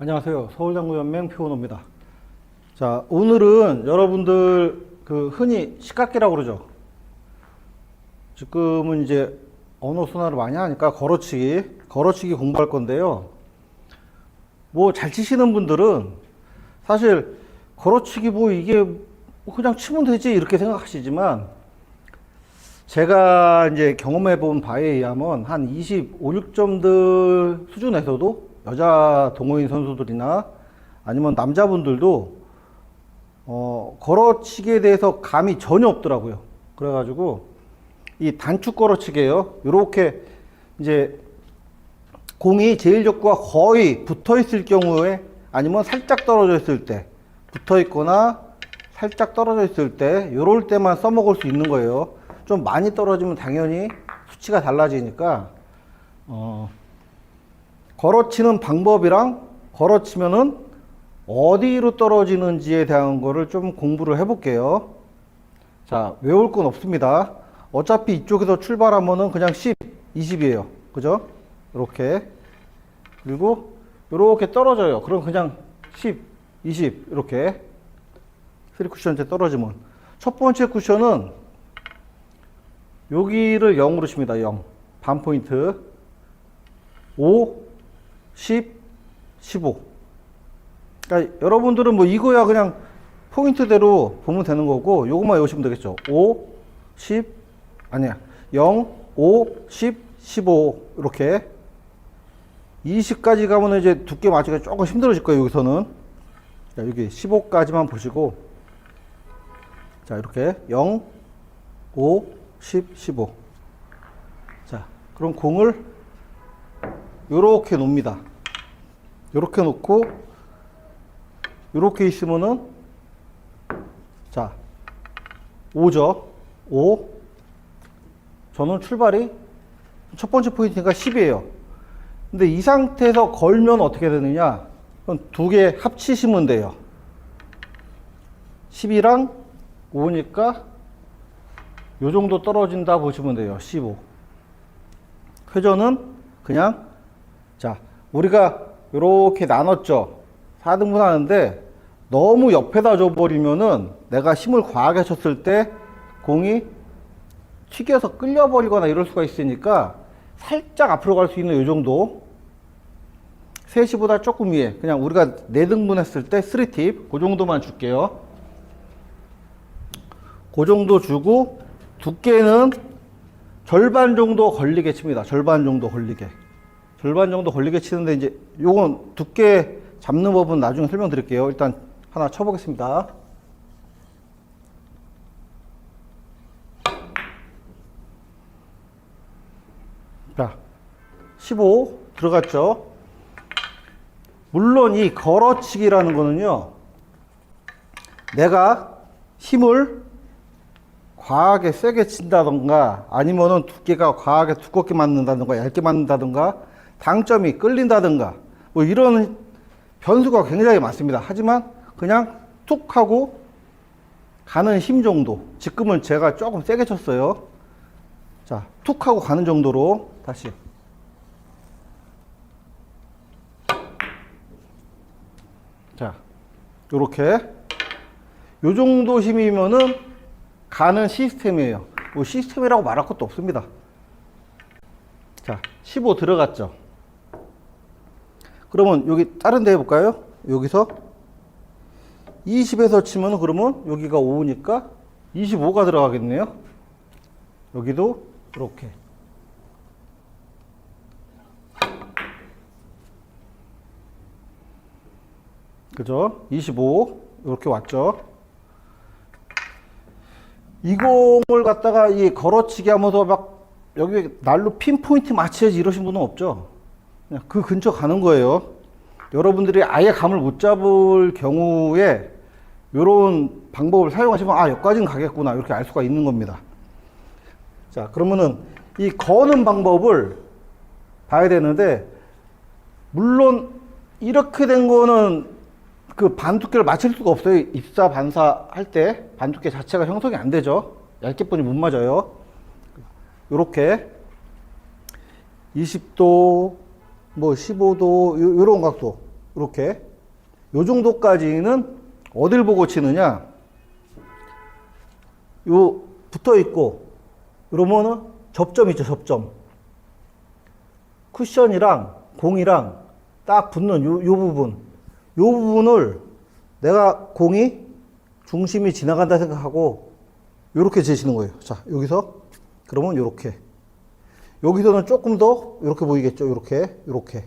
안녕하세요. 서울당구연맹 표원호입니다. 자, 오늘은 여러분들 흔히 식각기라고 그러죠. 지금은 이제 언어 순환을 많이 하니까 걸어치기 공부할 건데요. 뭐 잘 치시는 분들은 사실 걸어치기 뭐 이게 그냥 치면 되지 이렇게 생각하시지만, 제가 이제 경험해 본 바에 의하면 한 25, 6점들 수준에서도 여자 동호인 선수들이나 아니면 남자분들도 걸어치기에 대해서 감이 전혀 없더라고요. 그래가지고 이 단축 걸어치기예요. 요렇게 이제 공이 제일적구와 거의 붙어 있을 경우에, 아니면 살짝 떨어져 있을 때, 붙어 있거나 살짝 떨어져 있을 때, 요럴 때만 써먹을 수 있는 거예요. 좀 많이 떨어지면 당연히 수치가 달라지니까 걸어치는 방법이랑 걸어치면은 어디로 떨어지는지에 대한 거를 좀 공부를 해 볼게요. 자, 외울 건 없습니다. 어차피 이쪽에서 출발하면은 그냥 10, 20이에요. 그죠? 이렇게. 그리고 이렇게 떨어져요. 그럼 그냥 10, 20 이렇게 3쿠션째 떨어지면, 첫 번째 쿠션은 여기를 0으로 칩니다. 0. 반 포인트. 5, 10, 15. 그러니까 여러분들은 뭐 이거야 그냥 포인트대로 보면 되는 거고, 요것만 외우시면 되겠죠. 5, 10, 아니야. 0, 5, 10, 15. 이렇게. 20까지 가면 이제 두께 맞추기가 조금 힘들어질 거예요, 여기서는. 자, 여기 15까지만 보시고. 자, 이렇게. 0, 5, 10, 15. 자, 그럼 공을 요렇게 놓습니다. 요렇게 놓고 요렇게 있으면은, 자, 5죠. 5. 저는 출발이 첫 번째 포인트니까 10이에요. 근데 이 상태에서 걸면 어떻게 되느냐? 그럼 두 개 합치시면 돼요. 10이랑 5니까 요 정도 떨어진다 보시면 돼요. 15. 회전은 그냥, 자, 우리가 요렇게 나눴죠. 4등분 하는데 너무 옆에다 줘버리면은 내가 힘을 과하게 쳤을 때 공이 튀겨서 끌려버리거나 이럴 수가 있으니까 살짝 앞으로 갈 수 있는 요 정도, 3시보다 조금 위에, 그냥 우리가 4등분 했을 때 3팁 그 정도만 줄게요. 그 정도 주고, 두께는 절반 정도 걸리게 칩니다. 절반 정도 걸리게. 절반 정도 걸리게 치는데, 이제 요건 두께 잡는 법은 나중에 설명드릴게요. 일단 하나 쳐보겠습니다. 자, 15 들어갔죠. 물론 이 걸어치기라는 거는요, 내가 힘을 과하게 세게 친다던가, 아니면은 두께가 과하게 두껍게 맞는다던가, 얇게 맞는다던가, 당점이 끌린다던가, 뭐 이런 변수가 굉장히 많습니다. 하지만 그냥 툭 하고 가는 힘 정도. 지금은 제가 조금 세게 쳤어요. 자, 툭 하고 가는 정도로 다시. 자, 요렇게. 요 정도 힘이면은 가는 시스템이에요. 뭐 시스템이라고 말할 것도 없습니다. 자, 15 들어갔죠. 그러면 여기 다른 데 해볼까요? 여기서 20에서 치면, 그러면 여기가 5니까 25가 들어가겠네요. 여기도 이렇게. 그죠? 25 이렇게 왔죠. 이 공을 갖다가 이 걸어치기 하면서 막 여기 날로 핀포인트 맞춰야지 이러신 분은 없죠. 그냥 그 근처 가는 거예요. 여러분들이 아예 감을 못 잡을 경우에 이런 방법을 사용하시면, 아, 여기까지는 가겠구나, 이렇게 알 수가 있는 겁니다. 자, 그러면은 이 거는 방법을 봐야 되는데, 물론 이렇게 된 거는 그 반두께를 맞출 수가 없어요. 입사 반사 할 때 반두께 자체가 형성이 안 되죠. 얇게 보니 못 맞아요. 요렇게 20도 뭐 15도 요런 각도 이렇게. 요 정도까지는 어딜 보고 치느냐. 요 붙어 있고, 이러면은 접점 있죠, 접점. 쿠션이랑 공이랑 딱 붙는 요 부분. 요 부분을 내가 공이 중심이 지나간다 생각하고 요렇게 재시는 거예요. 자, 여기서 그러면 요렇게. 여기서는 조금 더 요렇게 보이겠죠. 요렇게.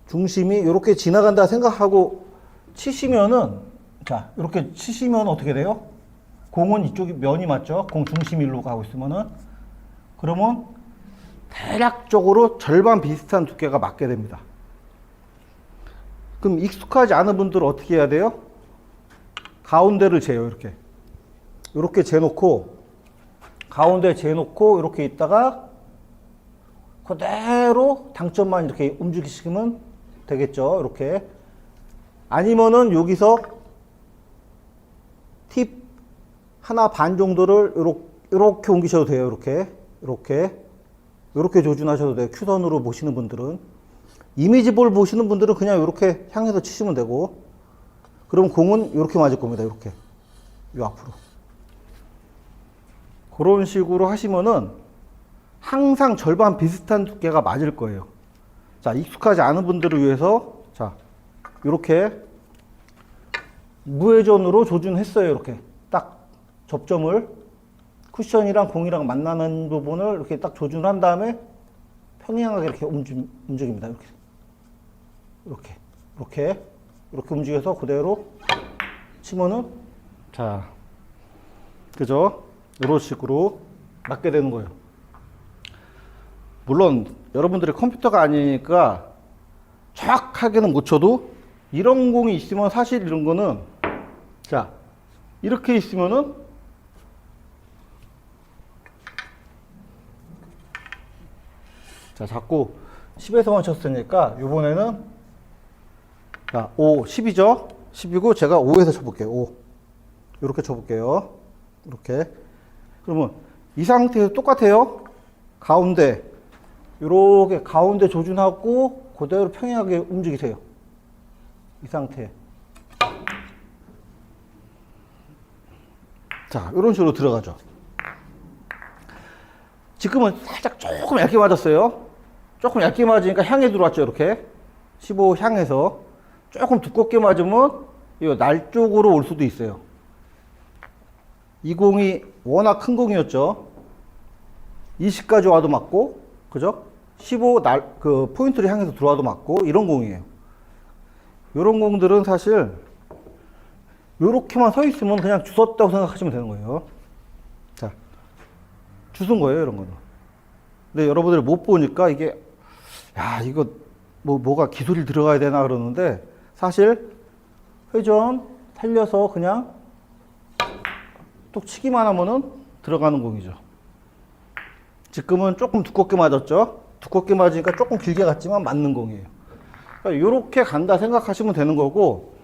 중심이 요렇게 지나간다 생각하고 치시면은, 자, 요렇게 치시면 어떻게 돼요? 공은 이쪽이 면이 맞죠? 공 중심 일로 가고 있으면은. 그러면 대략적으로 절반 비슷한 두께가 맞게 됩니다. 그럼 익숙하지 않은 분들은 어떻게 해야 돼요? 가운데를 재요, 이렇게. 이렇게 재놓고, 가운데 재놓고, 이렇게 있다가, 그대로 당점만 이렇게 움직이시면 되겠죠, 이렇게. 아니면은 여기서 팁 하나 반 정도를 이렇게 옮기셔도 돼요, 이렇게 조준하셔도 돼요. 큐선으로 보시는 분들은. 이미지볼 보시는 분들은 그냥 이렇게 향해서 치시면 되고, 그럼 공은 이렇게 맞을 겁니다. 이렇게. 요 앞으로. 그런 식으로 하시면은 항상 절반 비슷한 두께가 맞을 거예요. 자, 익숙하지 않은 분들을 위해서, 자, 이렇게 무회전으로 조준했어요. 이렇게. 딱 접점을 쿠션이랑 공이랑 만나는 부분을 이렇게 딱 조준한 다음에 평행하게 이렇게 움직입니다. 이렇게 움직여서 그대로 치면은, 자, 그죠? 이런 식으로 맞게 되는 거예요. 물론 여러분들이 컴퓨터가 아니니까 정확하게는 못 쳐도 이런 공이 있으면 사실 이런 거는, 자, 이렇게 있으면은, 자, 자꾸 10에서만 쳤으니까 이번에는, 자, 5, 10이죠? 10이고 제가 5에서 쳐볼게요. 5. 이렇게 쳐볼게요. 이렇게. 그러면 이 상태에서 똑같아요. 가운데, 이렇게 가운데 조준하고 그대로 평행하게 움직이세요. 이 상태. 자, 이런 식으로 들어가죠. 지금은 살짝 조금 얇게 맞았어요. 조금 얇게 맞으니까 향해 들어왔죠. 이렇게 15 향해서. 조금 두껍게 맞으면 이 날 쪽으로 올 수도 있어요. 이 공이 워낙 큰 공이었죠. 20까지 와도 맞고, 그죠? 15 그 포인트를 향해서 들어와도 맞고, 이런 공이에요. 이런 공들은 사실 요렇게만 서 있으면 그냥 주웠다고 생각하시면 되는 거예요. 자, 주운 거예요, 이런 거는. 근데 여러분들이 못 보니까 이게, 야, 이거 뭐가 기술이 들어가야 되나 그러는데, 사실 회전 살려서 그냥 뚝 치기만 하면은 들어가는 공이죠. 지금은 조금 두껍게 맞았죠. 두껍게 맞으니까 조금 길게 갔지만 맞는 공이에요. 그러니까 이렇게 간다 생각하시면 되는 거고,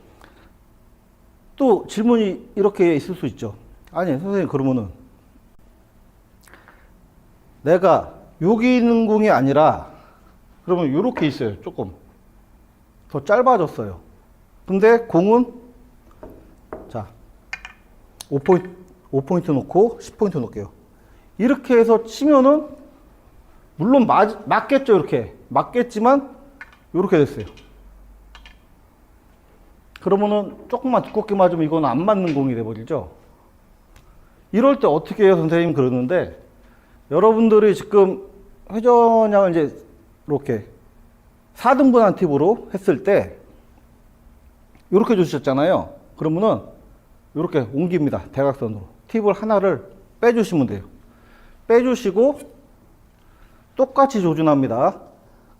또 질문이 이렇게 있을 수 있죠. 아니, 선생님, 그러면은 내가 여기 있는 공이 아니라, 그러면 이렇게 있어요. 조금 더 짧아졌어요. 근데 공은, 자, 5포인트 놓고 10포인트 놓을게요. 이렇게 해서 치면은 물론 맞겠죠. 이렇게 맞겠지만 이렇게 됐어요. 그러면은 조금만 두껍게 맞으면 이건 안 맞는 공이 돼버리죠. 이럴 때 어떻게 해요, 선생님? 그러는데, 여러분들이 지금 회전량을 이제 이렇게 4등분한 팁으로 했을 때 이렇게 주셨잖아요. 그러면은 이렇게 옮깁니다. 대각선으로. 팁을 하나를 빼주시면 돼요. 빼주시고 똑같이 조준합니다.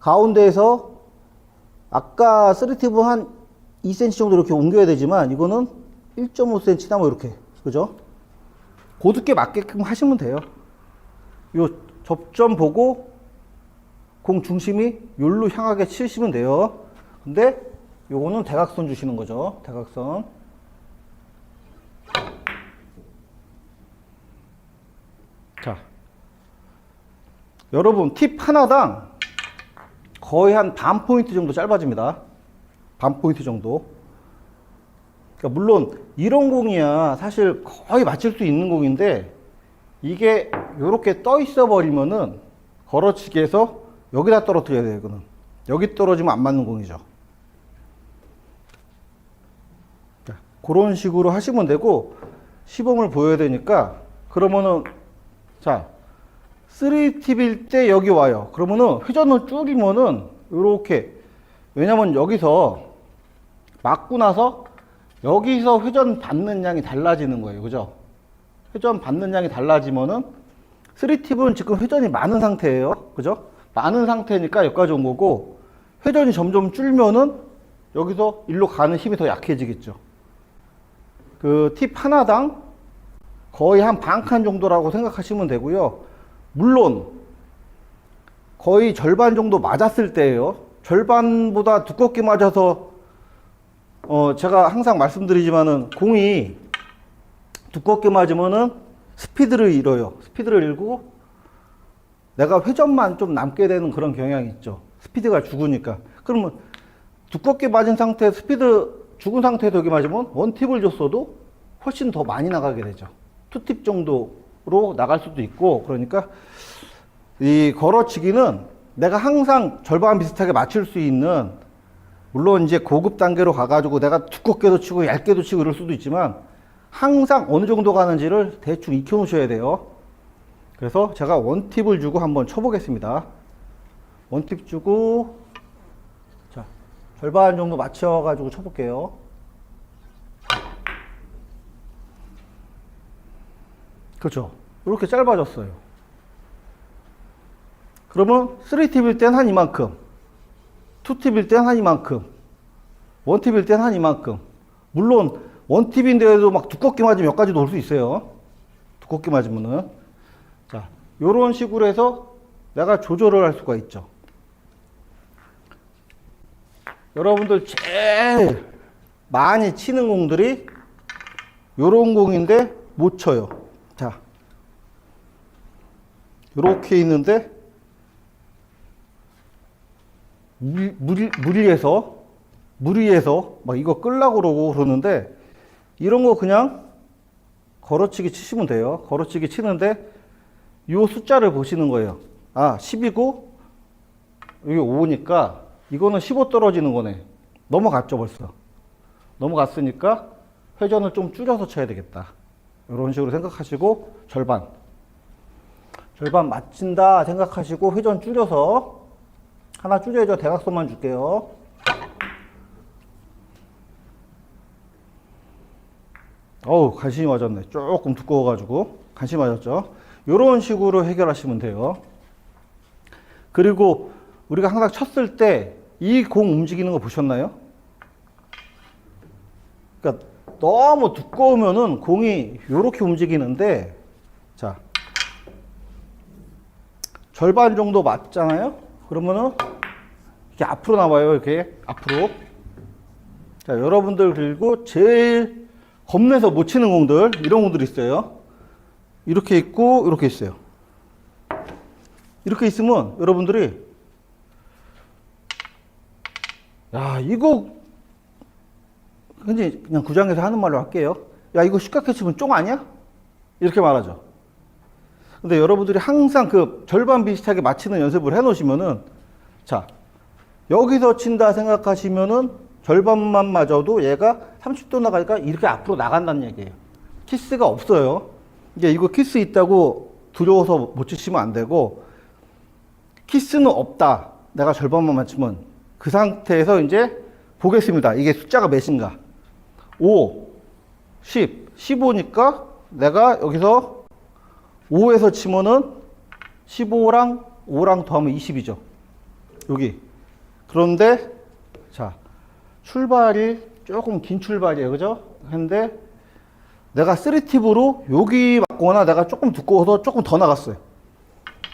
가운데에서 아까 3팁은 한 2cm 정도 이렇게 옮겨야 되지만, 이거는 1.5cm나 뭐 이렇게, 그죠? 고두께 맞게끔 하시면 돼요. 요 접점 보고 공 중심이 요로 향하게 치시면 돼요. 근데 요거는 대각선 주시는 거죠. 대각선. 자, 여러분 팁 하나당 거의 한 반 포인트 정도 짧아집니다. 반 포인트 정도. 그러니까 물론 이런 공이야 사실 거의 맞출 수 있는 공인데 이게 이렇게 떠 있어 버리면은 걸어치기에서 여기다 떨어뜨려야 돼요. 이거는 여기 떨어지면 안 맞는 공이죠. 자, 그런 식으로 하시면 되고 시범을 보여야 되니까 그러면은 자 3팁일 때 여기 와요. 그러면은 회전을 줄이면은 이렇게 왜냐면 여기서 맞고 나서 여기서 회전 받는 양이 달라지는 거예요. 그죠? 회전 받는 양이 달라지면은 3팁은 지금 회전이 많은 상태예요. 그죠? 많은 상태니까 여기까지 온 거고 회전이 점점 줄면은 여기서 일로 가는 힘이 더 약해지겠죠. 그 팁 하나당 거의 한 반 칸 정도라고 생각하시면 되고요. 물론 거의 절반 정도 맞았을 때예요. 절반보다 두껍게 맞아서 제가 항상 말씀드리지만은 공이 두껍게 맞으면은 스피드를 잃어요. 스피드를 잃고 내가 회전만 좀 남게 되는 그런 경향이 있죠. 스피드가 죽으니까. 그러면 두껍게 맞은 상태 스피드 죽은 상태에서 여기 맞으면 원팁을 줬어도 훨씬 더 많이 나가게 되죠. 투팁 정도로 나갈 수도 있고 그러니까 이 걸어치기는 내가 항상 절반 비슷하게 맞출 수 있는 물론 이제 고급 단계로 가가지고 내가 두껍게도 치고 얇게도 치고 이럴 수도 있지만 항상 어느 정도 가는지를 대충 익혀 놓으셔야 돼요. 그래서 제가 원팁을 주고 한번 쳐보겠습니다. 원팁 주고 자 절반 정도 맞춰가지고 쳐볼게요. 그렇죠. 이렇게 짧아졌어요. 그러면 3팁일 땐 한 이만큼, 2팁일 땐 한 이만큼, 1팁일 땐 한 이만큼. 물론 1팁인데도 막 두껍게 맞으면 여기까지도 올 수 있어요. 두껍게 맞으면은. 자, 요런 식으로 해서 내가 조절을 할 수가 있죠. 여러분들 제일 많이 치는 공들이 요런 공인데 못 쳐요. 자, 요렇게 있는데 무리해서 막 이거 끌라고 그러고 그러는데 이런 거 그냥 걸어치기 치시면 돼요. 걸어치기 치는데 요 숫자를 보시는 거예요. 아, 10이고 여기 5니까 이거는 15 떨어지는 거네. 넘어갔죠, 벌써. 넘어갔으니까 회전을 좀 줄여서 쳐야 되겠다. 이런 식으로 생각하시고 절반 맞춘다 생각하시고 회전 줄여서 하나 줄여야죠. 대각선만 줄게요. 어우, 간신히 맞았네. 조금 두꺼워가지고 간신히 맞았죠. 이런 식으로 해결하시면 돼요. 그리고 우리가 항상 쳤을 때 이 공 움직이는 거 보셨나요? 그러니까 너무 두꺼우면은 공이 이렇게 움직이는데, 자, 절반 정도 맞잖아요? 그러면은 이렇게 앞으로 나와요. 이렇게 앞으로. 자, 여러분들 그리고 제일 겁내서 못 치는 공들, 이런 공들이 있어요. 이렇게 있고, 이렇게 있어요. 이렇게 있으면 여러분들이 야, 이거 그냥 구장에서 하는 말로 할게요. 야, 이거 쉽게 치면 쫑 아니야? 이렇게 말하죠. 근데 여러분들이 항상 그 절반 비슷하게 맞히는 연습을 해 놓으시면은, 자, 여기서 친다 생각하시면은 절반만 맞아도 얘가 30도 나가니까 이렇게 앞으로 나간다는 얘기예요. 키스가 없어요. 이게 이거 키스 있다고 두려워서 못 치시면 안 되고, 키스는 없다. 내가 절반만 맞추면 그 상태에서 이제 보겠습니다. 이게 숫자가 몇인가. 5, 10, 15니까 내가 여기서 5에서 치면은 15랑 5랑 더하면 20이죠. 여기. 그런데 자, 출발이 조금 긴 출발이에요. 그죠? 근데 내가 3팁으로 여기 맞거나 내가 조금 두꺼워서 조금 더 나갔어요.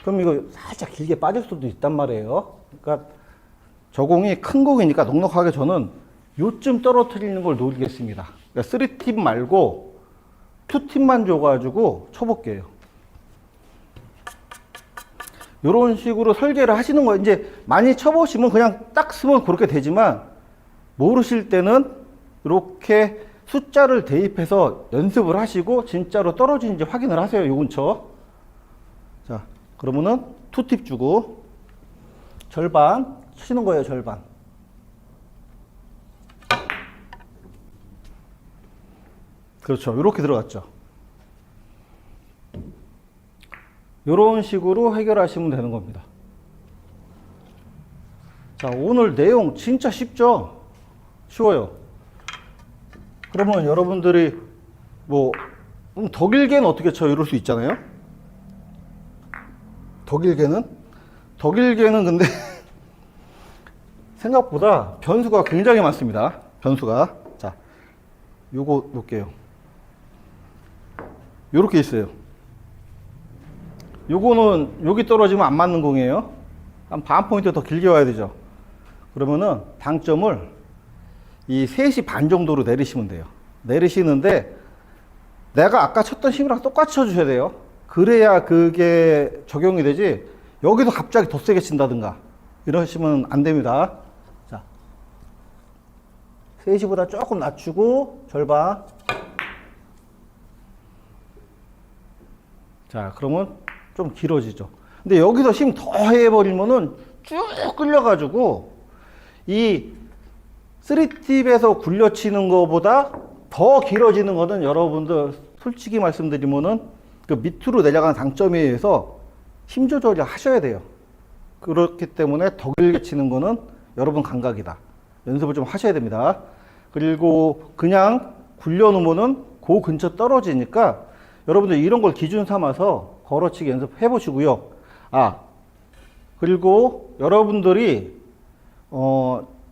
그럼 이거 살짝 길게 빠질 수도 있단 말이에요. 그러니까 저 공이 큰 공이니까 넉넉하게 저는 요쯤 떨어뜨리는 걸 노리겠습니다. 그러니까 3팁 말고 2팁만 줘가지고 쳐볼게요. 이런 식으로 설계를 하시는 거예요. 이제 많이 쳐보시면 그냥 딱 쓰면 그렇게 되지만 모르실 때는 이렇게 숫자를 대입해서 연습을 하시고 진짜로 떨어지는지 확인을 하세요. 요 근처. 자, 그러면은 투팁 주고 절반 치는 거예요. 절반. 그렇죠. 이렇게 들어갔죠. 이런 식으로 해결하시면 되는 겁니다. 자, 오늘 내용 진짜 쉽죠? 쉬워요. 그러면 여러분들이 뭐 더 길게는 어떻게 쳐? 이럴 수 있잖아요. 더 길게는 근데 생각보다 변수가 굉장히 많습니다. 변수가. 자, 요거 놓을게요. 요렇게 있어요. 요거는 여기 떨어지면 안 맞는 공이에요. 한 반 포인트 더 길게 와야 되죠. 그러면은 당점을 이 3시 반 정도로 내리시면 돼요. 내리시는데 내가 아까 쳤던 힘이랑 똑같이 쳐주셔야 돼요. 그래야 그게 적용이 되지 여기서 갑자기 더 세게 친다든가 이러시면 안 됩니다. 자, 3시보다 조금 낮추고 절반. 자, 그러면 좀 길어지죠. 근데 여기서 힘 더 해버리면은 쭉 끌려가지고 이 3팁에서 굴려치는 것보다 더 길어지는 거는 여러분들 솔직히 말씀드리면은 그 밑으로 내려가는 당점에 의해서 힘 조절을 하셔야 돼요. 그렇기 때문에 더 길게 치는 거는 여러분 감각이다. 연습을 좀 하셔야 됩니다. 그리고 그냥 굴려놓으면은 그 근처 떨어지니까 여러분들 이런 걸 기준 삼아서 걸어치기 연습해 보시고요. 아, 그리고 여러분들이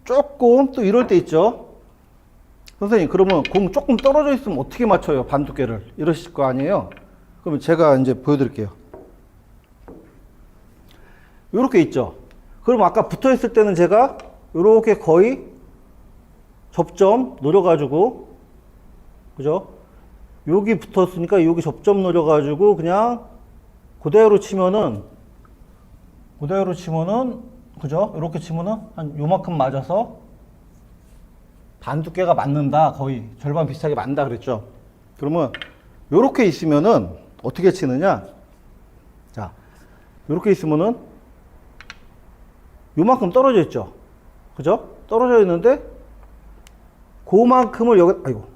조금 또 이럴 때 있죠. 선생님, 그러면 공 조금 떨어져 있으면 어떻게 맞춰요? 반두께를. 이러실 거 아니에요? 그러면 제가 이제 보여드릴게요. 요렇게 있죠. 그럼 아까 붙어 있을 때는 제가 요렇게 거의 접점 노려가지고, 그죠? 여기 붙었으니까 여기 접점 노려가지고 그냥 그대로 치면은, 그죠? 이렇게 치면은 한 요만큼 맞아서 반 두께가 맞는다. 거의 절반 비슷하게 맞는다 그랬죠. 그러면 요렇게 있으면은 어떻게 치느냐? 자, 요렇게 있으면은 요만큼 떨어져 있죠. 그죠? 떨어져 있는데 그만큼을 여기, 아이고,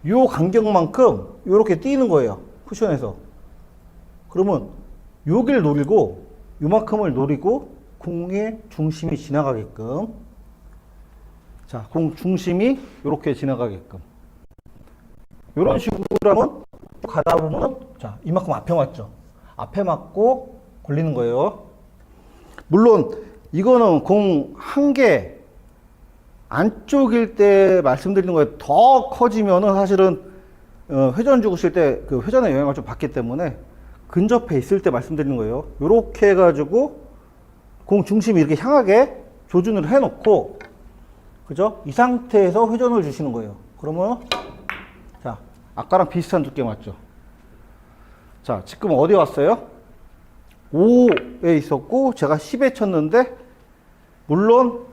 요 간격만큼 요렇게 띄는 거예요. 쿠션에서. 그러면 여기를 노리고 요만큼을 노리고 공의 중심이 지나가게끔. 자, 공 중심이 요렇게 지나가게끔. 요런 식으로 하면 가다 보면, 자, 이만큼 앞에 맞죠. 앞에 맞고 걸리는 거예요. 물론 이거는 공 한 개 안쪽일 때 말씀드리는 거에 더 커지면은 사실은 회전 주고 칠 때 그 회전의 영향을 좀 받기 때문에 근접해 있을 때 말씀드리는 거예요. 요렇게 해가지고 공 중심이 이렇게 향하게 조준을 해 놓고, 그죠? 이 상태에서 회전을 주시는 거예요. 그러면, 자, 아까랑 비슷한 두께 맞죠? 자, 지금 어디 왔어요? 5에 있었고, 제가 10에 쳤는데, 물론,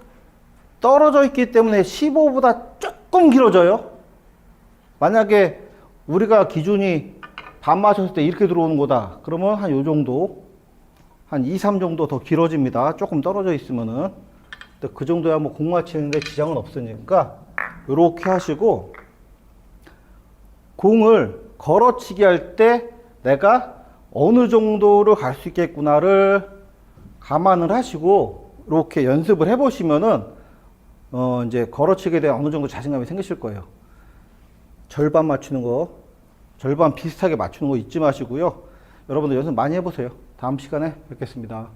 떨어져 있기 때문에 15보다 조금 길어져요. 만약에 우리가 기준이 반 맞췄을 때 이렇게 들어오는 거다. 그러면 한 요 정도, 한 2, 3 정도 더 길어집니다. 조금 떨어져 있으면은. 근데 그 정도야 뭐 공 맞히는데 지장은 없으니까, 요렇게 하시고, 공을 걸어치기 할 때 내가 어느 정도를 갈 수 있겠구나를 감안을 하시고, 이렇게 연습을 해보시면은, 이제 걸어치기에 대한 어느 정도 자신감이 생기실 거예요. 절반 맞추는 거, 절반 비슷하게 맞추는 거 잊지 마시고요. 여러분들 연습 많이 해보세요. 다음 시간에 뵙겠습니다.